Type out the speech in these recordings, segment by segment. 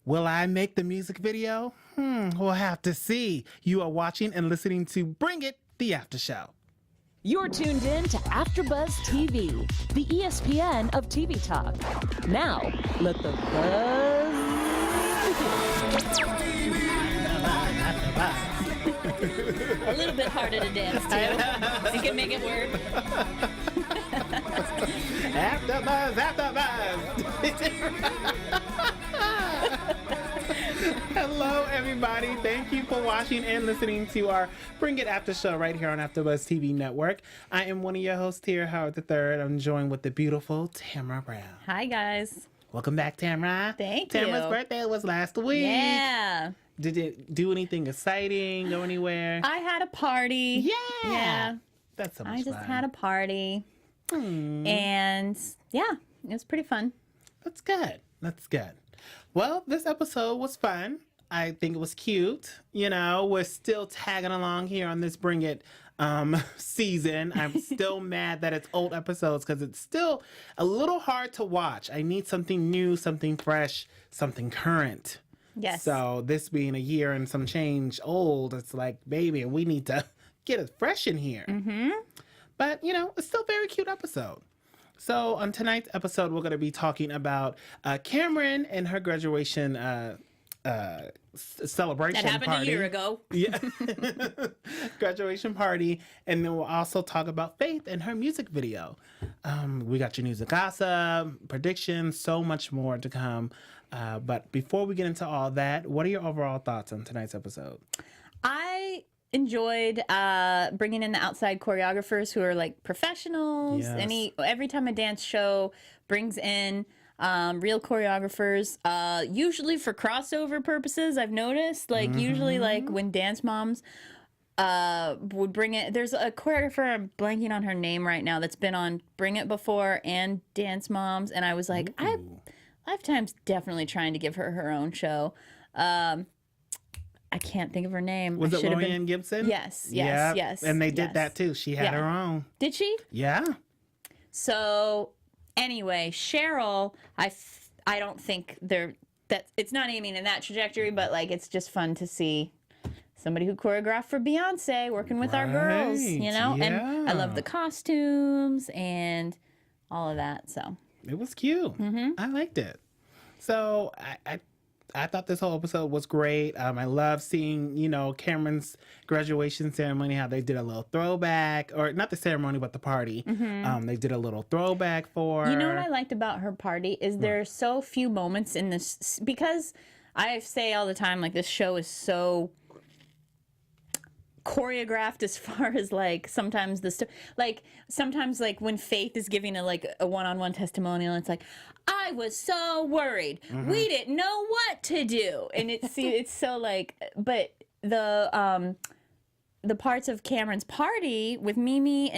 Will I make the music video? We'll have to see. You are watching and listening to Bring It, the After Show. You're tuned in to AfterBuzz TV, the ESPN of TV talk. Now, let the buzz begin. A little bit harder to dance to. You can make it work. AfterBuzz, AfterBuzz. Hello, everybody. Thank you for watching and listening to our Bring It After show right here on AfterBuzz TV Network. I am one of your hosts here, Howard III. I'm joined with the beautiful Tamra Brown. Hi, guys. Welcome back, Tamra. Thank you. Tamra's birthday was last week. Yeah. Did it do anything exciting? Go anywhere? I had a party. Yeah. That's so much fun. I just had a party. And yeah, it was pretty fun. That's good. That's good. Well, this episode was fun. I think it was cute. You know, we're still tagging along here on this Bring It season. I'm still mad that it's old episodes because it's still a little hard to watch. I need something new, something fresh, something current. Yes. So this being a year and some change old, it's like, baby, we need to get it fresh in here. Mm-hmm. But, you know, it's still a very cute episode. So on tonight's episode, we're going to be talking about Camryn and her graduation celebration That happened party. a year ago. Yeah. Graduation party. And then we'll also talk about Faith and her music video. We got your news and gossip, predictions, so much more to come. But before we get into all that, what are your overall thoughts on tonight's episode? I enjoyed bringing in the outside choreographers who are like professionals. Yes. Every time a dance show brings in real choreographers, usually for crossover purposes, I've noticed. Like usually like when Dance Moms would bring it. There's a choreographer, I'm blanking on her name right now, that's been on Bring It before and Dance Moms, and I was like, Lifetime's definitely trying to give her her own show. I can't think of her name. Was it Lorianne Gibson? Yes. And they did that too. She had her own. Did she? Yeah. So anyway, Cheryl, I don't think it's not aiming in that trajectory, but like it's just fun to see somebody who choreographed for Beyonce working with our girls, you know? Yeah. And I love the costumes and all of that. So it was cute. I liked it. So I thought this whole episode was great. I love seeing, you know, Cameron's graduation ceremony, how they did a little throwback, or not the ceremony, but the party. They did a little throwback for her. You know what I liked about her party is there's so few moments in this, because I say all the time, like, this show is so choreographed as far as like sometimes sometimes when Faith is giving a one-on-one testimonial, it's like, I was so worried, we didn't know what to do, and it's so like, but the parts of Cameron's party with Mimi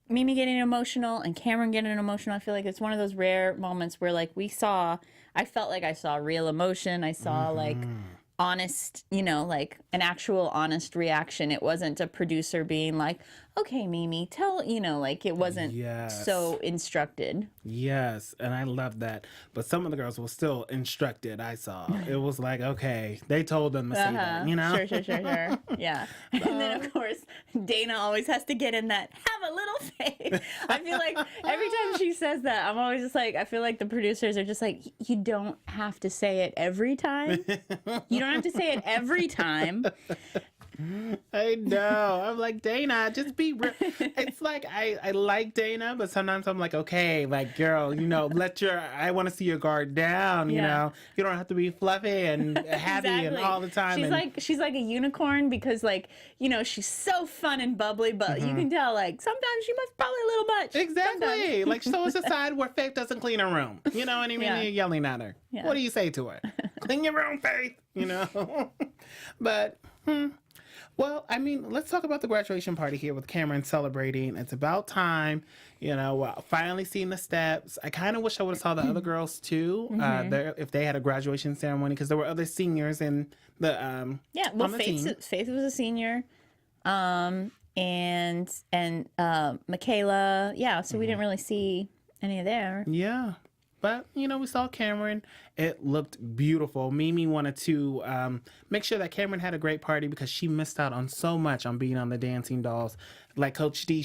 getting emotional and Camryn getting emotional, I feel like it's one of those rare moments where like I felt like I saw real emotion. I saw like honest, you know, like an actual honest reaction. It wasn't a producer being like, okay, Mimi, tell, you know, like it wasn't so instructed. Yes, and I love that. But some of the girls were still instructed, I saw. It was like, okay, they told them to say that, you know? Sure. Yeah. And then, of course, Dana always has to get in that, have a little faith. I feel like every time she says that, I'm always just like, I feel like the producers are just like, you don't have to say it every time. You don't have to say it every time. I know. I'm like, Dana, just be real. It's like I like Dana, but sometimes I'm like, okay, like, girl, you know, I want to see your guard down, you know. You don't have to be fluffy and happy and all the time. She's like a unicorn because, like, you know, she's so fun and bubbly, but you can tell, like, sometimes she must probably a little much. Exactly. Like, so it's a side where Faith doesn't clean her room. You know what I mean? You're yelling at her. Yeah. What do you say to her? Clean your room, Faith. You know? But, well, I mean, let's talk about the graduation party here with Camryn celebrating. It's about time, you know, finally seeing the steps. I kind of wish I would have saw the other girls too, if they had a graduation ceremony, because there were other seniors in the Faith was a senior, and Michaela, so we didn't really see any of there. Yeah. But, you know, we saw Camryn. It looked beautiful. Mimi wanted to make sure that Camryn had a great party because she missed out on so much on being on the Dancing Dolls. Like Coach D,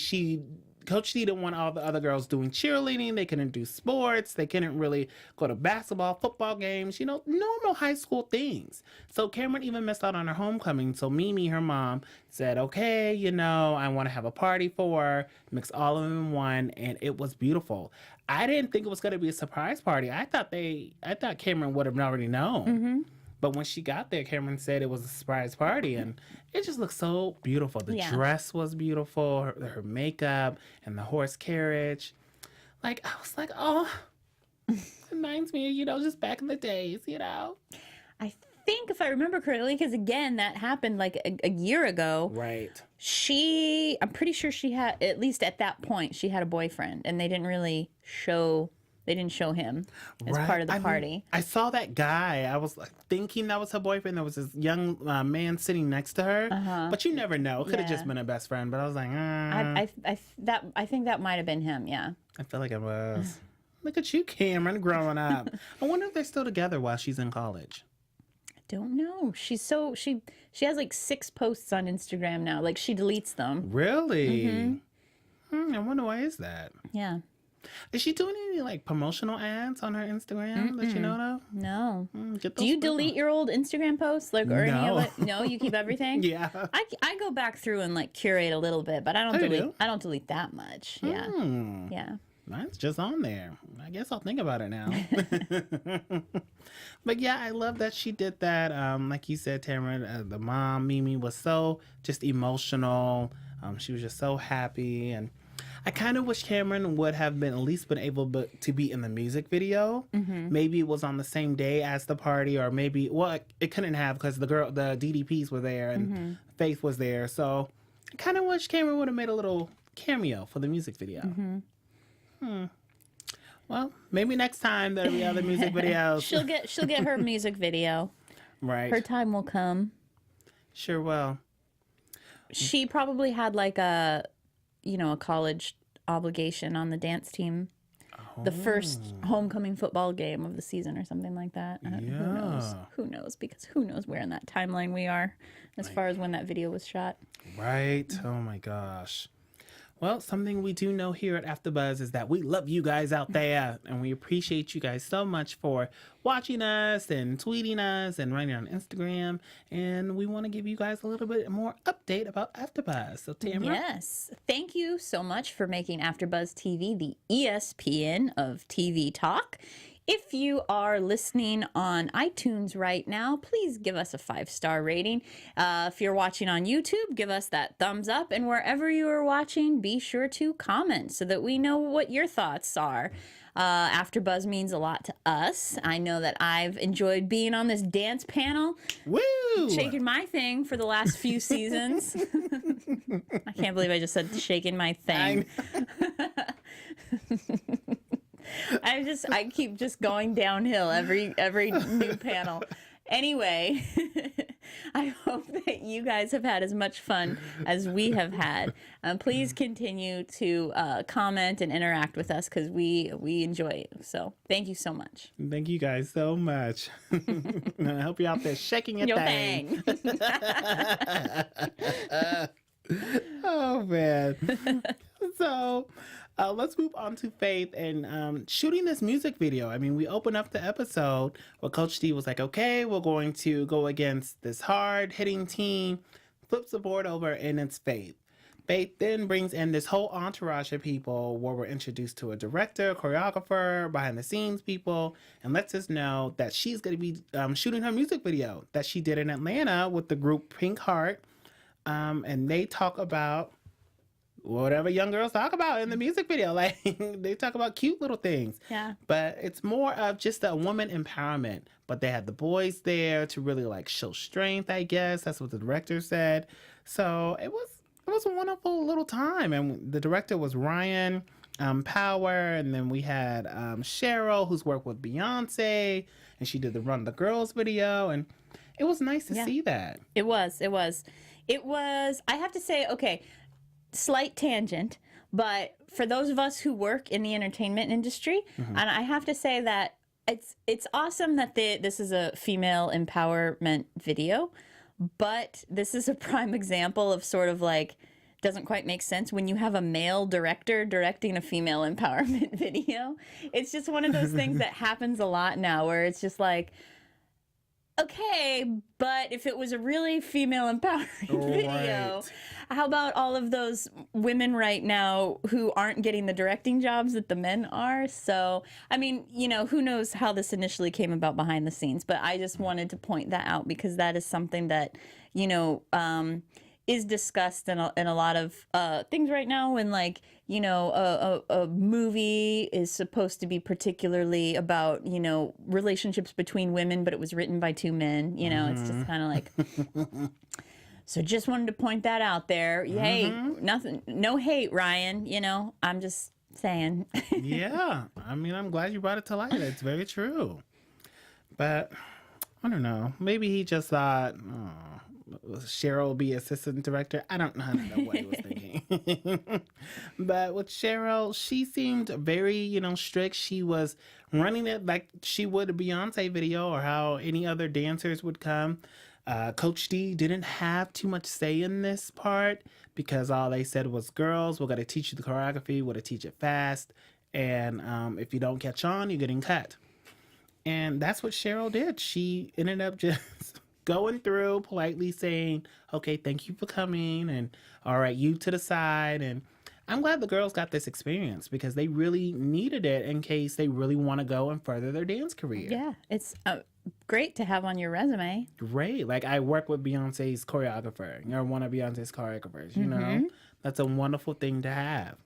Coach D didn't want all the other girls doing cheerleading. They couldn't do sports. They couldn't really go to basketball, football games, you know, normal high school things. So Camryn even missed out on her homecoming. So Mimi, her mom, said, okay, you know, I want to have a party for her, mix all of them in one, and it was beautiful. I didn't think it was going to be a surprise party. I thought Camryn would have already known. Mm-hmm. But when she got there, Camryn said it was a surprise party, and it just looked so beautiful. The dress was beautiful, her makeup, and the horse carriage. Like, I was like, oh, it reminds me, you know, just back in the days, you know. I think, if I remember correctly, because again, that happened like a year ago. Right. I'm pretty sure she had, at least at that point, she had a boyfriend, and they didn't really show... They didn't show him as part of the party. I saw that guy. I was like, thinking that was her boyfriend. There was this young man sitting next to her. But you never know. It could have just been a best friend. But I was like, I think that might have been him. Yeah. I feel like it was. Look at you, Camryn, growing up. I wonder if they're still together while she's in college. I don't know. She has like 6 posts on Instagram now. Like she deletes them. Really? I wonder why is that. Yeah. Is she doing any like promotional ads on her Instagram that you know of? No. Do you delete your old Instagram posts, like, or any of it? No, you keep everything. Yeah. I go back through and like curate a little bit, but I don't delete. I don't delete that much. Yeah. Yeah. Mine's just on there. I guess I'll think about it now. But yeah, I love that she did that. Like you said, Tamra, the mom, Mimi, was so just emotional. She was just so happy, and I kind of wish Camryn would have been at least been able to be in the music video. Maybe it was on the same day as the party, or maybe, well, it couldn't have because the DDPs were there and Faith was there. So I kind of wish Camryn would have made a little cameo for the music video. Well, maybe next time there'll be other music videos. she'll get her music video. Right. Her time will come. Sure will. She probably had like a college obligation on the dance team. The first homecoming football game of the season or something like that. Who knows? Because who knows where in that timeline we are as far as when that video was shot. Right. Oh my gosh. Well, something we do know here at AfterBuzz is that we love you guys out there, and we appreciate you guys so much for watching us and tweeting us and writing on Instagram. And we want to give you guys a little bit more update about AfterBuzz. So, Tamra? Yes. Thank you so much for making AfterBuzz TV the ESPN of TV talk. If you are listening on iTunes right now, please give us a 5-star rating. If you're watching on YouTube, give us that thumbs up. And wherever you are watching, be sure to comment so that we know what your thoughts are. AfterBuzz means a lot to us. I know that I've enjoyed being on this dance panel. Woo! Shaking my thing for the last few seasons. I can't believe I just said shaking my thing. I keep just going downhill every new panel. Anyway, I hope that you guys have had as much fun as we have had. Please continue to comment and interact with us because we enjoy it. So thank you so much. Thank you guys so much. I hope you're out there shaking your thing. Oh, man. So... let's move on to Faith and shooting this music video. I mean, we open up the episode where Coach D was like, okay, we're going to go against this hard-hitting team, flips the board over, and it's Faith. Faith then brings in this whole entourage of people where we're introduced to a director, choreographer, behind-the-scenes people, and lets us know that she's going to be shooting her music video that she did in Atlanta with the group Pink Heart. And they talk about whatever young girls talk about in the music video. Like, they talk about cute little things. Yeah. But it's more of just a woman empowerment. But they had the boys there to really, like, show strength, I guess. That's what the director said. So it was a wonderful little time. And the director was Ryan Power. And then we had Cheryl, who's worked with Beyonce. And she did the Run the Girls video. And it was nice to see that. It was. I have to say, okay, slight tangent, But for those of us who work in the entertainment industry, and I have to say that it's awesome that this is a female empowerment video, but this is a prime example of sort of like doesn't quite make sense when you have a male director directing a female empowerment video. It's just one of those things that happens a lot now where it's just like, okay, but if it was a really female empowering video, how about all of those women right now who aren't getting the directing jobs that the men are? So, I mean, you know, who knows how this initially came about behind the scenes, but I just wanted to point that out because that is something that, you know, is discussed in a lot of things right now when, like, you know, a movie is supposed to be particularly about, you know, relationships between women, but it was written by two men. You know, it's just kind of like... So just wanted to point that out there. Hey, nothing, no hate, Ryan. You know, I'm just saying. Yeah. I mean, I'm glad you brought it to light. It's very true. But I don't know. Maybe he just thought... Cheryl will be assistant director. I don't know what he was thinking. But with Cheryl, she seemed very, you know, strict. She was running it like she would a Beyonce video or how any other dancers would come. Coach D didn't have too much say in this part because all they said was, girls, we're going to teach you the choreography. We're going to teach it fast. And if you don't catch on, you're getting cut. And that's what Cheryl did. She ended up just... going through politely saying, okay, thank you for coming, and all right, you to the side. And I'm glad the girls got this experience because they really needed it in case they really want to go and further their dance career. Yeah, it's great to have on your resume. Great. Like, I work with Beyonce's choreographer, or one of Beyonce's choreographers, you know? That's a wonderful thing to have.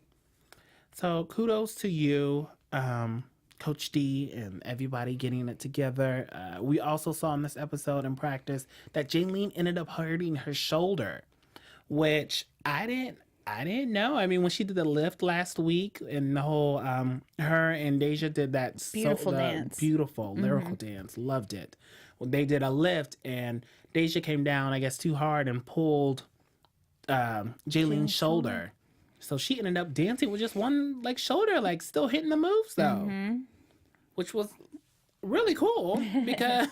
So kudos to you, Coach D, and everybody getting it together. We also saw in this episode in practice that Jaylene ended up hurting her shoulder, which I didn't know. I mean, when she did the lift last week and the whole, her and Deja did that beautiful dance. Beautiful lyrical dance. Loved it. Well, they did a lift and Deja came down, I guess, too hard and pulled Jaylene's shoulder. So she ended up dancing with just one like shoulder, like still hitting the moves though. Which was really cool because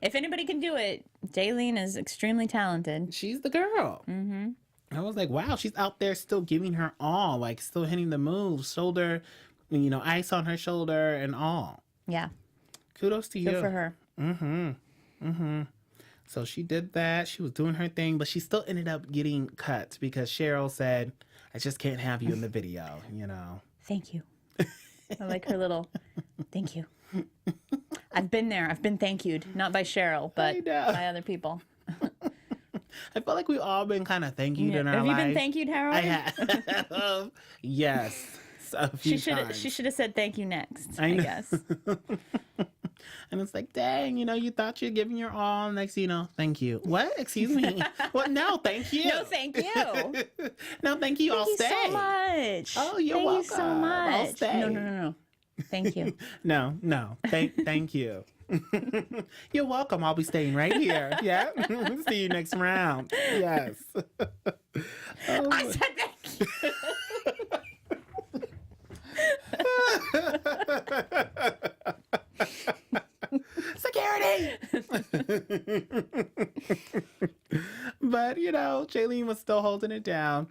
if anybody can do it, Jaylene is extremely talented. She's the girl. I was like, wow, she's out there still giving her all, like still hitting the moves, shoulder, you know, ice on her shoulder and all. Yeah. Kudos to you. Good for her. So she did that. She was doing her thing, but she still ended up getting cut because Cheryl said, I just can't have you in the video, you know. Thank you. I like her little thank you. I've been there. I've been thank you'd. Not by Cheryl, but by other people. I feel like we've all been kind of thank you'd in our life. Have you been thank you'd, Harold? I have. Yes. A few times. She should have said thank you next, I guess. And it's like, dang, you know, you thought you're giving your all. Next, you know, thank you. What? Excuse me. What? No, thank you. No, thank you. No, thank you. I'll stay. Thank you so much. Oh, you're welcome. Thank you so much. I'll stay. No. Thank you. No. Thank you. You're welcome. I'll be staying right here. Yeah. See you next round. Yes. I said thank you. Security! But, you know, Jaylene was still holding it down.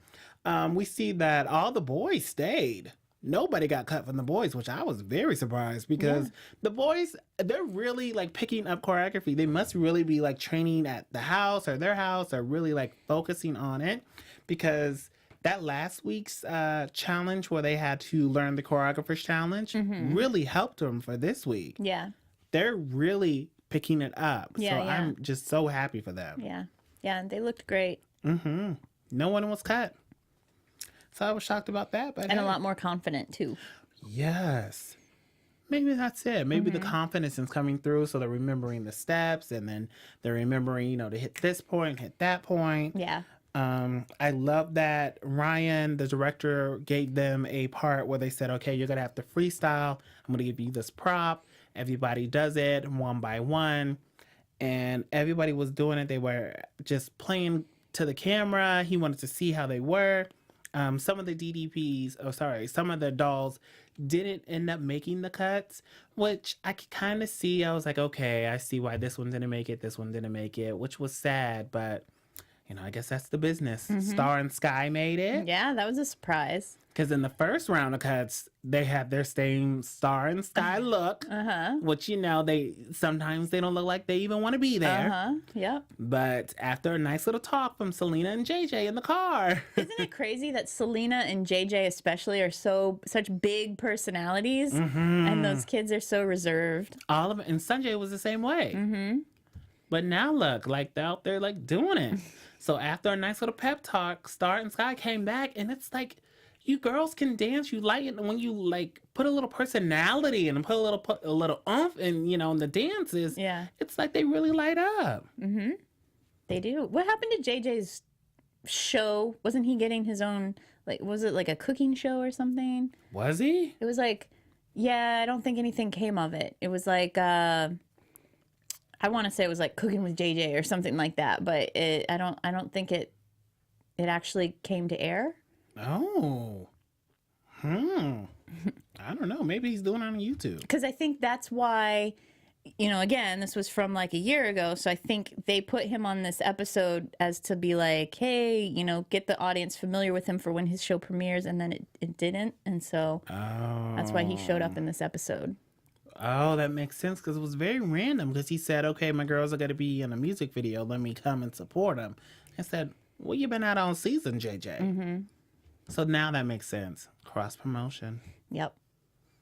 We see that all the boys stayed. Nobody got cut from the boys, which I was very surprised because the boys, they're really like picking up choreography. They must really be like training at the house or their house or really like focusing on it because that last week's challenge where they had to learn the choreographer's challenge really helped them for this week. Yeah. They're really picking it up. Yeah, so I'm just so happy for them. Yeah. Yeah, they looked great. No one was cut. So I was shocked about that. But and a lot more confident, too. Yes. Maybe that's it. Maybe the confidence is coming through, so they're remembering the steps, and then they're remembering, you know, to hit this point, hit that point. Yeah. I love that Ryan, the director, gave them a part where they said, okay, you're going to have to freestyle. I'm going to give you this prop. Everybody does it one by one. And everybody was doing it. They were just playing to the camera. He wanted to see how they were. some of the DDPs, some of the dolls didn't end up making the cuts, which I could kind of see. I was like, okay, I see why this one didn't make it, this one didn't make it, which was sad, but I guess that's the business. Star and Sky made it. Yeah, that was a surprise. Because in the first round of cuts, they had their same Star and Sky look, which, they sometimes they don't look like they even want to be there. Yep. But after a nice little talk from Selena and JJ in the car. Isn't it crazy that Selena and JJ especially are such big personalities, and those kids are so reserved? All of it. And Sanjay was the same way. But now look, like they're out there like doing it. So after a nice little pep talk, Star and Sky came back, and it's like, you girls can dance. You like it when you like put a little personality and put a little oomph in, in the dances. Yeah, it's like they really light up. They do. What happened to JJ's show? Wasn't he getting his own? Like, was it like a cooking show or something? Was he? It was like, yeah. I don't think anything came of it. It was like, I want to say it was like Cooking with JJ or something like that. But I don't think it actually came to air. Oh. I don't know. Maybe he's doing it on YouTube. Because I think that's why, again, this was from like a year ago. So I think they put him on this episode as to be like, hey, get the audience familiar with him for when his show premieres. And then it didn't. And so that's why he showed up in this episode. Oh, that makes sense, because it was very random, because he said, okay, my girls are going to be in a music video. Let me come and support them. I said, well, you've been out on season, JJ. So now that makes sense. Cross promotion. Yep.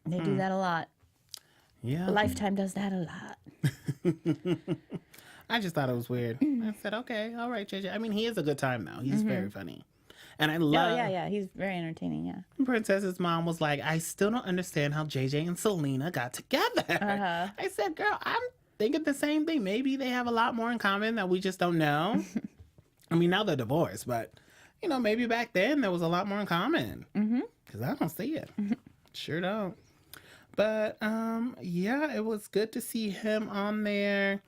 They do that a lot. Yeah. Lifetime does that a lot. I just thought it was weird. I said, okay, all right, JJ. I mean, he is a good time, though. He's very funny. And I love... Oh, yeah. He's very entertaining, yeah. Princess's mom was like, I still don't understand how JJ and Selena got together. I said, girl, I'm thinking the same thing. Maybe they have a lot more in common that we just don't know. I mean, now they're divorced, but... maybe back then there was a lot more in common. Because I don't see it. Sure don't. But, yeah, it was good to see him on there.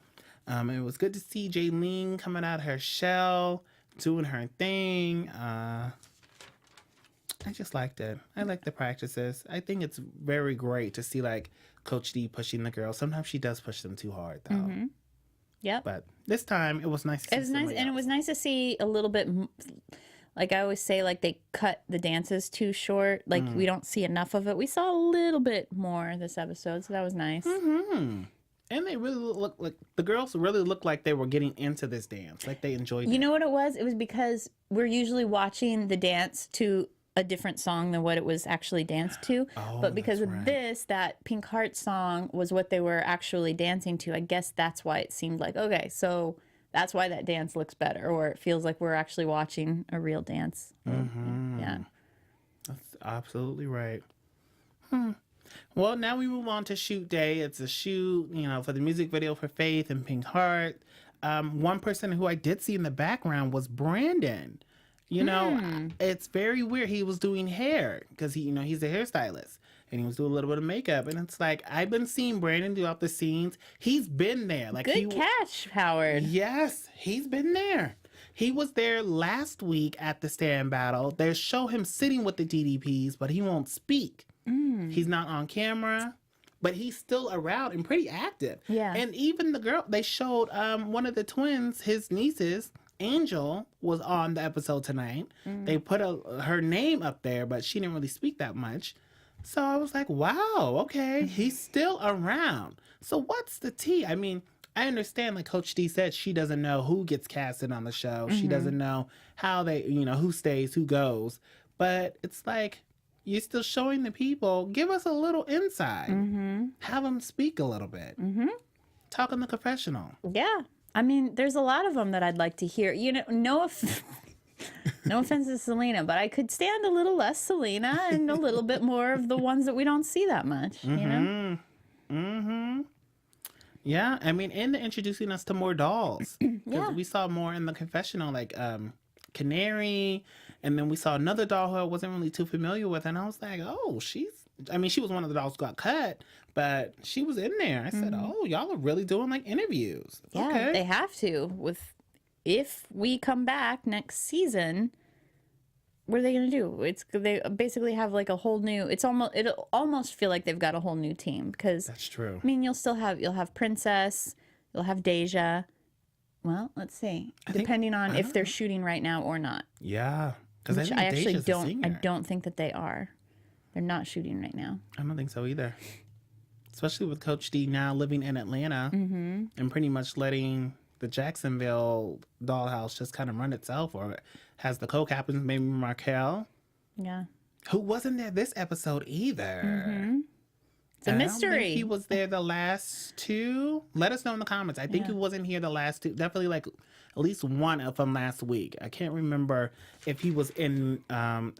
It was good to see Jaylene coming out of her shell, doing her thing. I just liked it. I like the practices. I think it's very great to see, like, Coach D pushing the girls. Sometimes she does push them too hard, though. Yep. But this time, it was nice to see. It was nice, and it was nice to see a little bit... Like I always say, like they cut the dances too short. Like we don't see enough of it. We saw a little bit more this episode, so that was nice. And they really look like the girls really looked like they were getting into this dance, like they enjoyed it. You know what it was? It was because we're usually watching the dance to a different song than what it was actually danced to. But because of this, that Pink Heart song was what they were actually dancing to. I guess that's why it seemed like, okay, so that's why that dance looks better, or it feels like we're actually watching a real dance. Yeah. That's absolutely right. Well, now we move on to shoot day. It's a shoot, for the music video for Faith and Pink Heart. One person who I did see in the background was Brandon. It's very weird. He was doing hair because he's a hairstylist. And he was doing a little bit of makeup. And it's like, I've been seeing Brandon throughout the scenes. He's been there. Like Good catch, Howard. Yes, he's been there. He was there last week at the stand battle. They show him sitting with the DDPs, but he won't speak. He's not on camera, but he's still around and pretty active. Yeah. And even the girl, they showed one of the twins, his nieces, Angel, was on the episode tonight. They put her name up there, but she didn't really speak that much. So I was like, wow, okay, he's still around. So what's the tea? I mean, I understand, like Coach D said, she doesn't know who gets casted on the show. She doesn't know how they, who stays, who goes. But it's like, you're still showing the people, give us a little insight. Have them speak a little bit. Talk in the confessional. Yeah. I mean, there's a lot of them that I'd like to hear. No offense to Selena, but I could stand a little less Selena and a little bit more of the ones that we don't see that much, Yeah, I mean, and they're introducing us to more dolls. Because we saw more in the confessional, like Canary, and then we saw another doll who I wasn't really too familiar with, and I was like, oh, she was one of the dolls who got cut, but she was in there. I said, oh, y'all are really doing like interviews. Yeah, okay. They have to. If we come back next season, what are they gonna do? They basically have like a whole new. It'll almost feel like they've got a whole new team because That's true. I mean, you'll have Princess, you'll have Deja. Well, let's see. Depending on if they're shooting right now or not. Yeah, because Which I actually don't. I don't think that they are. They're not shooting right now. I don't think so either. Especially with Coach D now living in Atlanta and pretty much letting the Jacksonville dollhouse just kind of run itself, or has the co-captains, maybe Markel, Yeah. who wasn't there this episode either. It's a And mystery. I don't think he was there the last two. Let us know in the comments. I think he wasn't here the last two. Definitely like at least one of them last week. I can't remember if he was in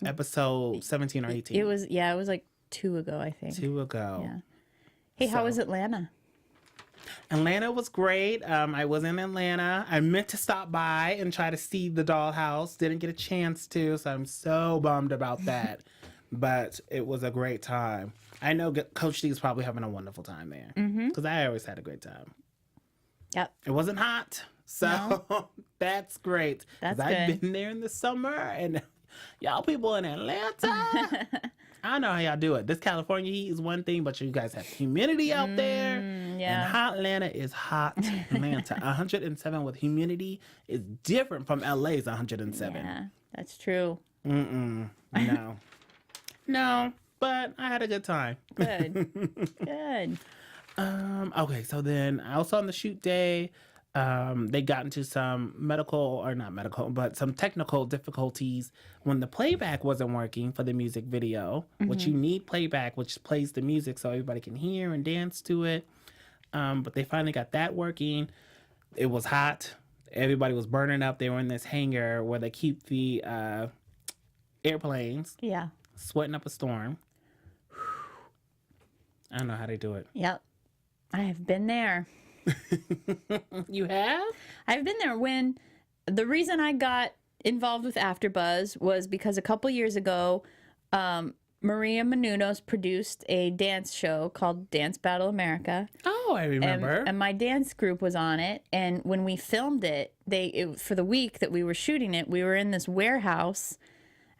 episode 17 or 18. It was like 2 ago, I think. 2 ago. Yeah. Hey, how was Atlanta? Atlanta was great. I was in Atlanta. I meant to stop by and try to see the dollhouse. Didn't get a chance to, so I'm so bummed about that. But it was a great time. I know Coach D is probably having a wonderful time there because I always had a great time. Yep. It wasn't hot, so that's great. That's I've good. been there in the summer, and y'all people in Atlanta, I know how y'all do it. This California heat is one thing, but you guys have humidity out there. Yeah. And hot Atlanta is hot Atlanta. 107 with humidity is different from LA's 107. Yeah, that's true. No. No, but I had a good time. Good. Good. Okay, so then also on the shoot day, they got into some some technical difficulties when the playback wasn't working for the music video, which you need playback, which plays the music so everybody can hear and dance to it. But they finally got that working. It was hot. Everybody was burning up. They were in this hangar where they keep the airplanes, Yeah. sweating up a storm. I don't know how they do it. Yep. I have been there. You have? I've been there when the reason I got involved with AfterBuzz was because a couple years ago, Maria Menounos produced a dance show called Dance Battle America. Oh, I remember. And my dance group was on it. And when we filmed it, for the week that we were shooting it, we were in this warehouse.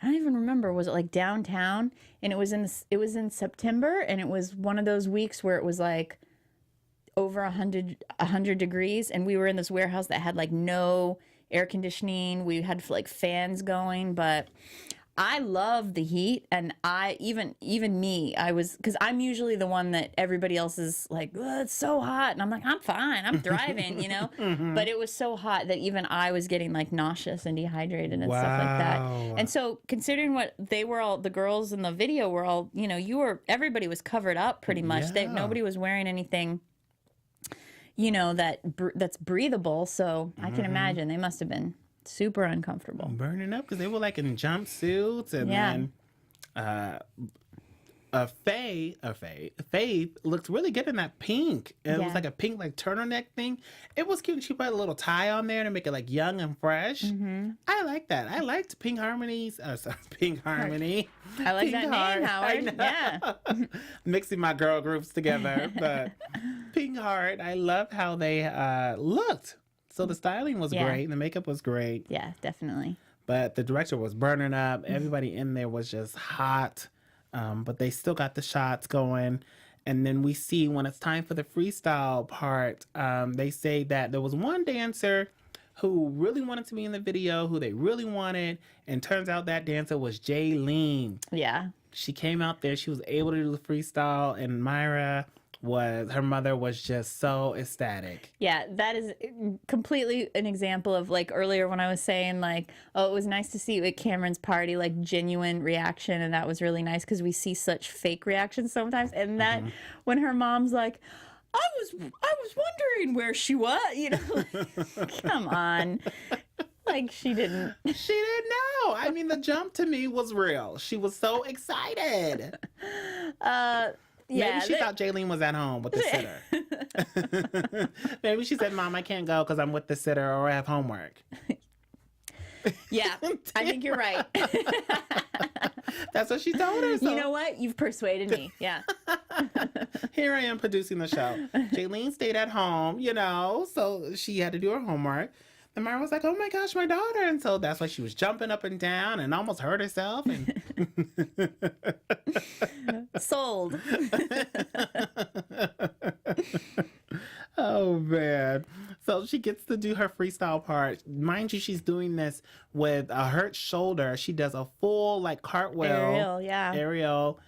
I don't even remember. Was it like downtown? And it was in September, and it was one of those weeks where it was like over 100 degrees, and we were in this warehouse that had like no air conditioning. We had like fans going, but I love the heat, and even me, because I'm usually the one that everybody else is like, oh, it's so hot, and I'm like, I'm fine, I'm thriving, you know. But it was so hot that even I was getting like nauseous and dehydrated and stuff like that. And so, considering what the girls in the video were all, you know, everybody was covered up pretty much. Yeah. Nobody was wearing anything, you know, that's breathable. So I can imagine they must have been super uncomfortable. Burning up because they were like in jumpsuits, and then Faith looked really good in that pink. And it was like a pink like turtleneck thing. It was cute. She put a little tie on there to make it like young and fresh. I like that. I liked Pink Harmony's. Pink Harmony. I like Pink that Heart. name, Howard. Yeah. Mixing my girl groups together, but Pink Heart. I loved how they looked. So the styling was great, and the makeup was great. Yeah, definitely. But the director was burning up. Everybody in there was just hot. But they still got the shots going. And then we see when it's time for the freestyle part, they say that there was one dancer who really wanted to be in the video, who they really wanted. And turns out that dancer was Jaylene. Yeah. She came out there. She was able to do the freestyle. And her mother was just so ecstatic. Yeah, that is completely an example of like earlier when I was saying like, oh, it was nice to see at Cameron's party like genuine reaction, and that was really nice because we see such fake reactions sometimes. And that when her mom's like, I was wondering where she was, you know, like, come on. Like she didn't know. I mean, the jump to me was real. She was so excited. Maybe she thought Jaylene was at home with the sitter. Maybe she said, Mom, I can't go because I'm with the sitter or I have homework. Yeah, I think you're right. That's what she told her. So. You know what? You've persuaded me. Yeah. Here I am producing the show. Jaylene stayed at home, you know, so she had to do her homework. And Mara was like, oh my gosh, my daughter. And so that's why she was jumping up and down and almost hurt herself. And Sold. oh, man. So she gets to do her freestyle part. Mind you, she's doing this with a hurt shoulder. She does a full, like, cartwheel. Aerial, yeah. Aerial.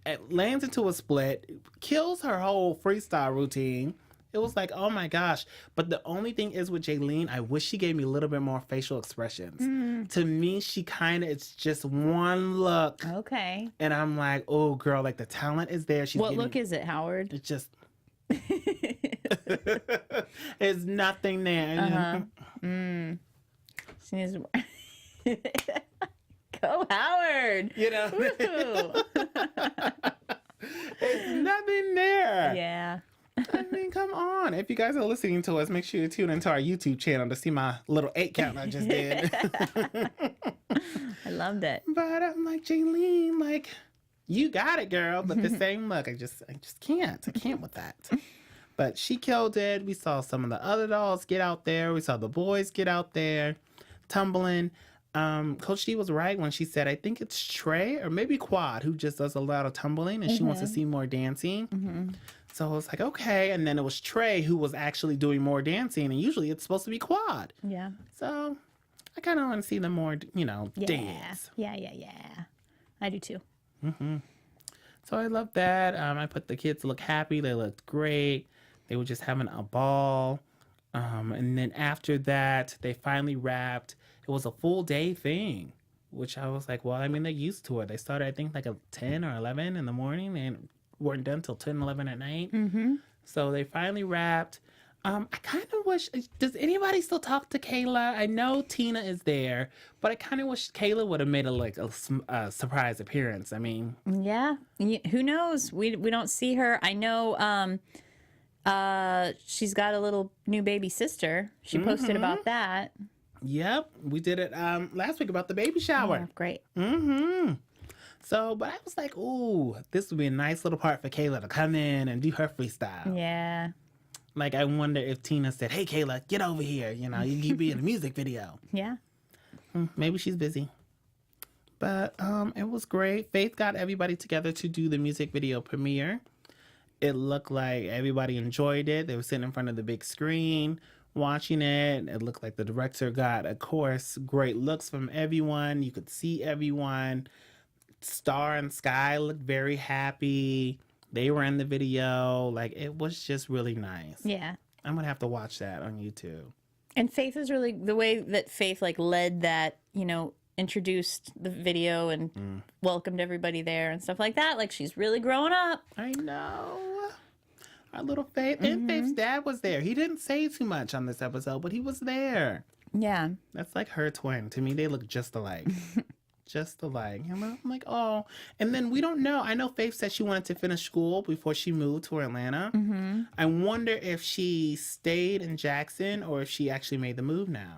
It lands into a split. Kills her whole freestyle routine. It was like, oh my gosh. But the only thing is with Jaylene, I wish she gave me a little bit more facial expressions. To me, she kind of, it's just one look. Okay. And I'm like, oh, girl, like the talent is there. What look is it, Howard? It's just, there's nothing there. She needs to... Go, Howard. You know? There's nothing there. Yeah. I mean, come on. If you guys are listening to us, make sure you tune into our YouTube channel to see my little 8 count I just did. I loved it. But I'm like, Jaylene, like, you got it, girl. But the same look, I just can't. I can't with that. But she killed it. We saw some of the other dolls get out there. We saw the boys get out there tumbling. Coach D was right when she said, I think it's Trey or maybe Quad who just does a lot of tumbling and she wants to see more dancing. So I was like, okay. And then it was Trey who was actually doing more dancing. And usually it's supposed to be Quad. Yeah. So I kind of want to see them more, dance. Yeah. I do too. So I love that. I put the kids look happy. They looked great. They were just having a ball. And then after that, they finally wrapped. It was a full day thing, which I was like, well, I mean, they're used to it. They started, I think, like at 10 or 11 in the morning and weren't done till 10, 11 at night. So they finally wrapped. I kind of wish, does anybody still talk to Kayla? I know Tina is there, but I kind of wish Kayla would have made a surprise appearance. I mean. Yeah. Who knows? We don't see her. I know she's got a little new baby sister. She posted about that. Yep. We did it last week about the baby shower. Yeah, great. So, but I was like, ooh, this would be a nice little part for Kayla to come in and do her freestyle. Yeah. Like, I wonder if Tina said, hey, Kayla, get over here. You can be in a music video. Yeah. Maybe she's busy. But it was great. Faith got everybody together to do the music video premiere. It looked like everybody enjoyed it. They were sitting in front of the big screen watching it. It looked like the director got, of course, great looks from everyone. You could see everyone. Star and Sky looked very happy. They were in the video. Like, it was just really nice. Yeah. I'm going to have to watch that on YouTube. And Faith is really, the way that Faith, like, led that, introduced the video and welcomed everybody there and stuff like that. Like, she's really growing up. I know. Our little Faith. And Faith's dad was there. He didn't say too much on this episode, but he was there. Yeah. That's like her twin. To me, they look just alike. Just alike. And I'm like, oh. And then we don't know. I know Faith said she wanted to finish school before she moved to Atlanta. I wonder if she stayed in Jackson or if she actually made the move now.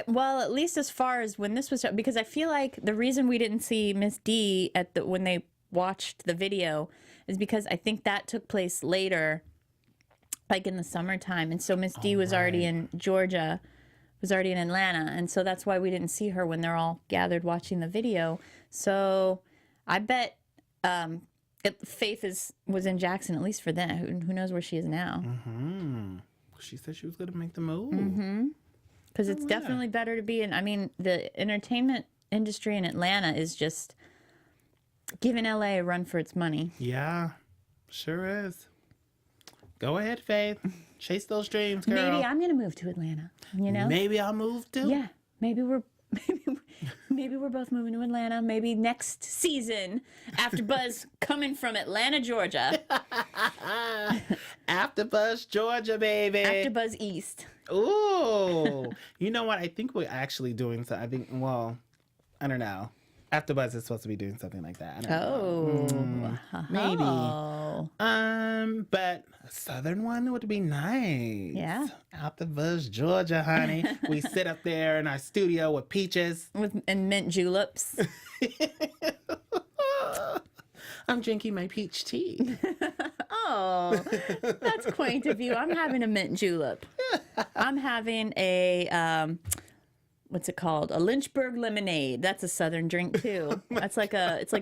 Well, at least as far as when this was, because I feel like the reason we didn't see Miss D when they watched the video is because I think that took place later, like in the summertime. And so Miss D was already in Georgia, was already in Atlanta. And so that's why we didn't see her when they're all gathered watching the video. So I bet Faith was in Jackson, at least for then. Who knows where she is now? She said she was going to make the move. Because it's definitely better to be in. I mean, the entertainment industry in Atlanta is just giving LA a run for its money. Yeah, sure is. Go ahead, Faith. Chase those dreams, girl. Maybe I'm going to move to Atlanta, Maybe I'll move too. Yeah, maybe we're both moving to Atlanta. Maybe next season, AfterBuzz coming from Atlanta, Georgia. AfterBuzz, Georgia, baby. AfterBuzz East. Ooh. You know what? I think we're actually doing something. I don't know. AfterBuzz is supposed to be doing something like that. I don't know. Maybe. But a southern one would be nice. Yeah. AfterBuzz, Georgia, honey. We sit up there in our studio with peaches. And mint juleps. I'm drinking my peach tea. Oh, that's quaint of you. I'm having a mint julep. I'm having a what's it called? A Lynchburg lemonade. That's a Southern drink too. It's like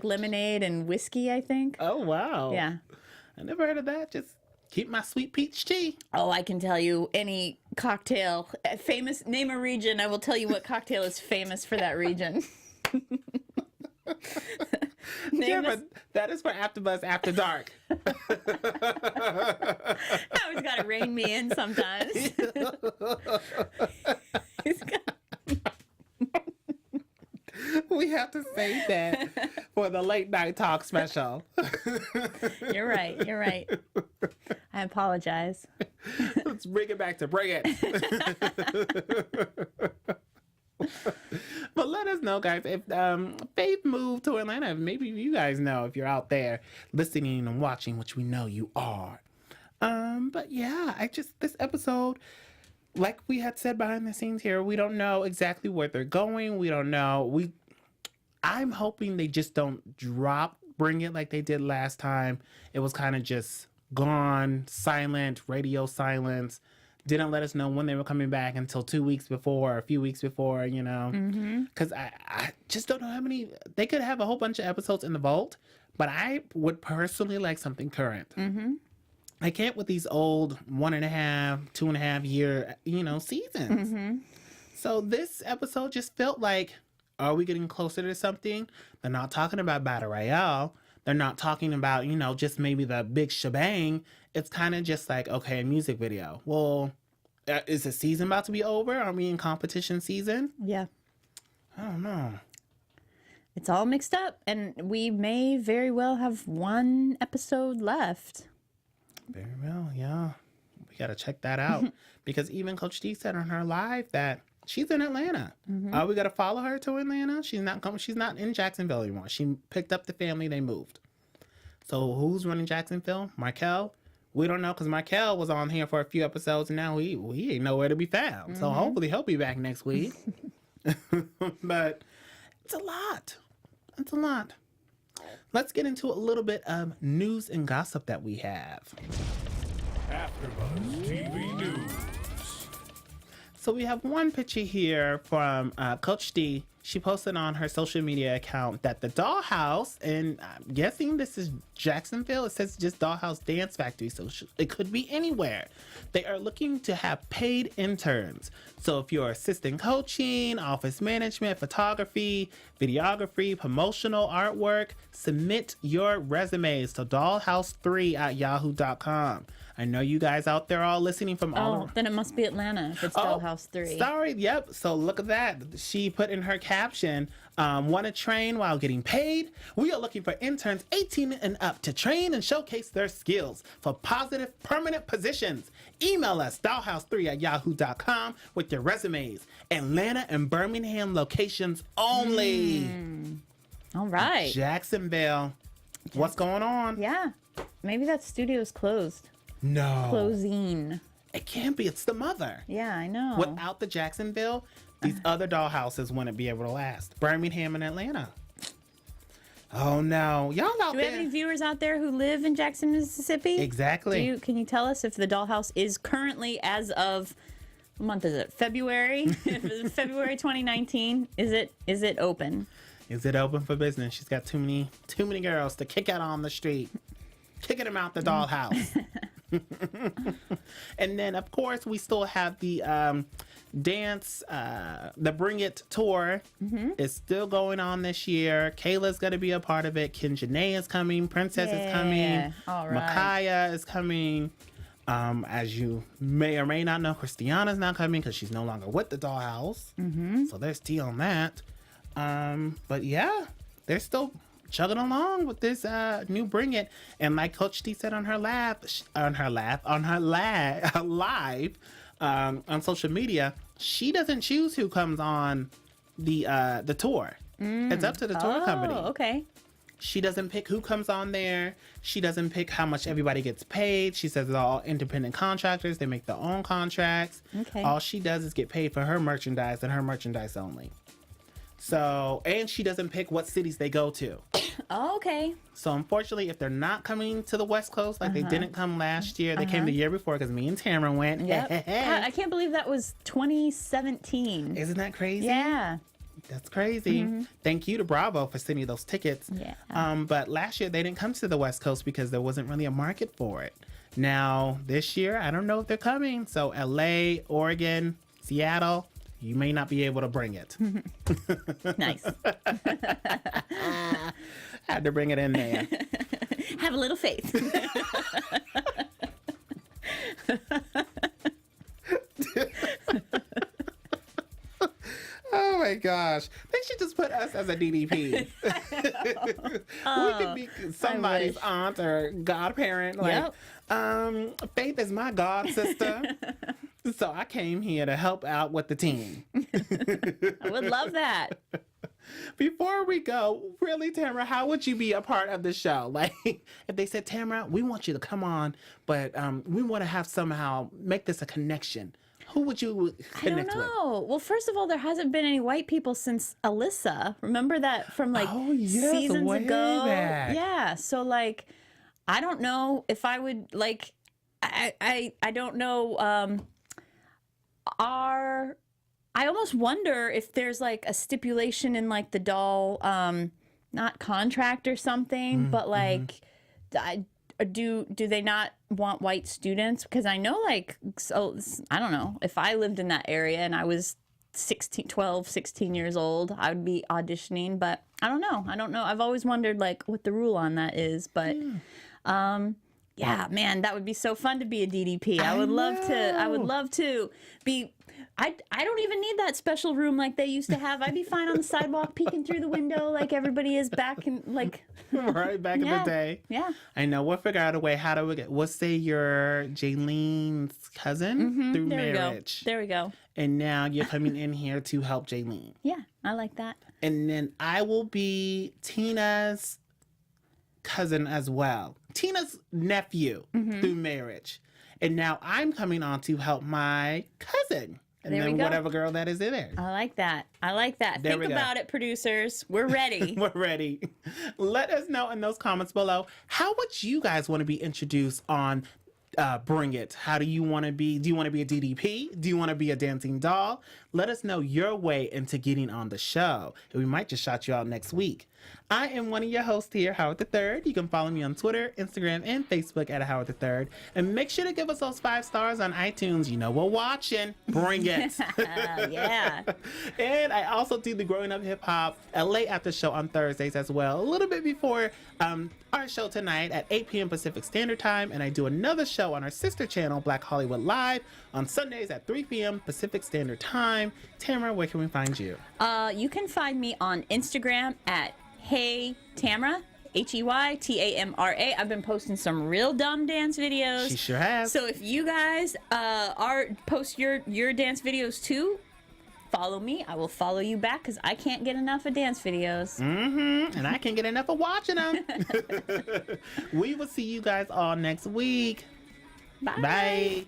lemonade and whiskey, I think. Oh, wow. Yeah. I never heard of that. Just keep my sweet peach tea. Oh, I can tell you any cocktail. Famous, name a region. I will tell you what cocktail is famous for that region. But that is for AfterBuzz After Dark. Howard's got to rein me in sometimes. We have to save that for the late night talk special. You're right. You're right. I apologize. Let's bring it back to bring it. But let us know, guys, if Faith moved to Atlanta. Maybe you guys know if you're out there listening and watching, which we know you are. But yeah, this episode, like we had said behind the scenes here, we don't know exactly where they're going. We don't know. I'm hoping they just don't bring it like they did last time. It was kind of just gone, silent, radio silence. Didn't let us know when they were coming back until 2 weeks before, a few weeks before, you know. Because I just don't know how many. They could have a whole bunch of episodes in the vault, but I would personally like something current. I can't with these old 1.5, 2.5 year, seasons. So this episode just felt like, are we getting closer to something? They're not talking about Battle Royale. They're not talking about, just maybe the big shebang. It's kind of just like, okay, a music video. Well, is the season about to be over? Are we in competition season? Yeah. I don't know. It's all mixed up, and we may very well have one episode left. Very well, yeah. We got to check that out. Because even Coach D said on her live that she's in Atlanta. We got to follow her to Atlanta. She's not in Jacksonville anymore. She picked up the family. They moved. So who's running Jacksonville? Markel? We don't know because Markel was on here for a few episodes and now he ain't nowhere to be found. So hopefully he'll be back next week. But it's a lot. It's a lot. Let's get into a little bit of news and gossip that we have. AfterBuzz TV News. So we have one picture here from Coach D. She posted on her social media account that the Dollhouse, and I'm guessing this is Jacksonville. It says just Dollhouse Dance Factory, so it could be anywhere. They are looking to have paid interns. So if you're assistant coaching, office management, photography, videography, promotional artwork, submit your resumes to dollhouse3@yahoo.com. I know you guys out there all listening from all over. Then it must be Atlanta if it's Dollhouse 3. Sorry, yep. So look at that. She put in her caption, want to train while getting paid? We are looking for interns 18 and up to train and showcase their skills for positive, permanent positions. Email us, dollhouse3@yahoo.com with your resumes. Atlanta and Birmingham locations only. All right. Jacksonville. What's going on? Yeah. Maybe that studio's closed. No. Closing. It can't be. It's the mother. Yeah, I know. Without the Jacksonville, these other dollhouses wouldn't be able to last. Birmingham and Atlanta. Oh no, y'all out Do we there? have any viewers out there who live in Jackson, Mississippi? Exactly. Can you tell us if the Dollhouse is currently, as of what month is it? February. If it's February 2019. Is it open? Is it open for business? She's got too many girls to kick out on the street, kicking them out the dollhouse. And then, of course, we still have the dance, the Bring It tour is still going on this year. Kayla's going to be a part of it. Ken Janae is coming. Princess is coming. All right. Micaiah is coming. As you may or may not know, Christiana's not coming because she's no longer with the dollhouse. So there's tea on that. But yeah, they're still chugging along with this new Bring It, and like Coach T said on her live on social media, she doesn't choose who comes on the tour. It's up to the tour company. Okay. She doesn't pick who comes on there. She doesn't pick how much everybody gets paid. She says they're all independent contractors. They make their own contracts. Okay. All she does is get paid for her merchandise and her merchandise only. So, and she doesn't pick what cities they go to. Oh, okay. So unfortunately, if they're not coming to the West Coast like they didn't come last year, they came the year before because me and Tamra went. Yep. God, I can't believe that was 2017. Isn't that crazy? Yeah. That's crazy. Thank you to Bravo for sending those tickets. Yeah. But last year they didn't come to the West Coast because there wasn't really a market for it. Now this year, I don't know if they're coming. So LA, Oregon, Seattle, you may not be able to bring it. Nice. Had to bring it in there. Have a little faith. Oh my gosh. They should just put us as a DDP. We could be somebody's aunt or godparent. Like, Faith is my god sister. So I came here to help out with the team. I would love that. Before we go, really, Tamra, how would you be a part of the show? Like, if they said, Tamra, we want you to come on, but we want to have somehow make this a connection. Who would you connect with? I don't know. Well, first of all, there hasn't been any white people since Alyssa. Remember that from like seasons way ago? back. Yeah. So like, I don't know if I would like. I don't know. I almost wonder if there's like a stipulation in like the doll, not contract or something, but like, do they not want white students? Because I know like, so I don't know, if I lived in that area and I was 12, 16 years old, I would be auditioning, but I don't know. I've always wondered like what the rule on that is, but yeah, man, that would be so fun to be a DDP. I would love to be. I don't even need that special room like they used to have. I'd be fine on the sidewalk peeking through the window like everybody is back in like right back in the day. Yeah. I know we'll figure out a way. How do we get? We'll say you're Jaylene's cousin through marriage. There we go. And now you're coming in here to help Jaylene. Yeah, I like that. And then I will be Tina's cousin as well. Tina's nephew through marriage. And now I'm coming on to help my cousin. And there then we go. whatever girl that is in there. I like that. There Think about it, producers. We're ready. We're ready. Let us know in those comments below. How would you guys want to be introduced on Bring It? How do you want to be? Do you want to be a DDP? Do you want to be a dancing doll? Let us know your way into getting on the show. And we might just shout you out next week. I am one of your hosts here, Howard III. You can follow me on Twitter, Instagram, and Facebook at Howard III. And make sure to give us those 5 stars on iTunes. You know we're watching. Bring it. Yeah. And I also do the Growing Up Hip Hop LA After Show on Thursdays as well. A little bit before our show tonight at 8 p.m. Pacific Standard Time. And I do another show on our sister channel, Black Hollywood Live, on Sundays at 3 p.m. Pacific Standard Time. Tamra, where can we find you? You can find me on Instagram at Hey Tamra, HeyTamra. I've been posting some real dumb dance videos. She sure has. So if you guys post your dance videos too, follow me. I will follow you back because I can't get enough of dance videos. And I can't get enough of watching them. We will see you guys all next week. Bye. Bye.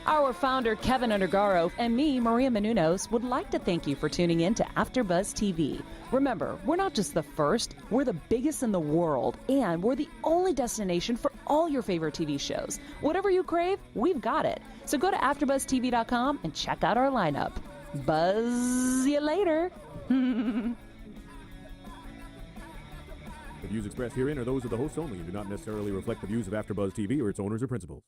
Our founder, Keven Undergaro, and me, Maria Menounos, would like to thank you for tuning in to AfterBuzz TV. Remember, we're not just the first, we're the biggest in the world, and we're the only destination for all your favorite TV shows. Whatever you crave, we've got it. So go to AfterBuzzTV.com and check out our lineup. Buzz you later. The views expressed herein are those of the hosts only and do not necessarily reflect the views of AfterBuzz TV or its owners or principals.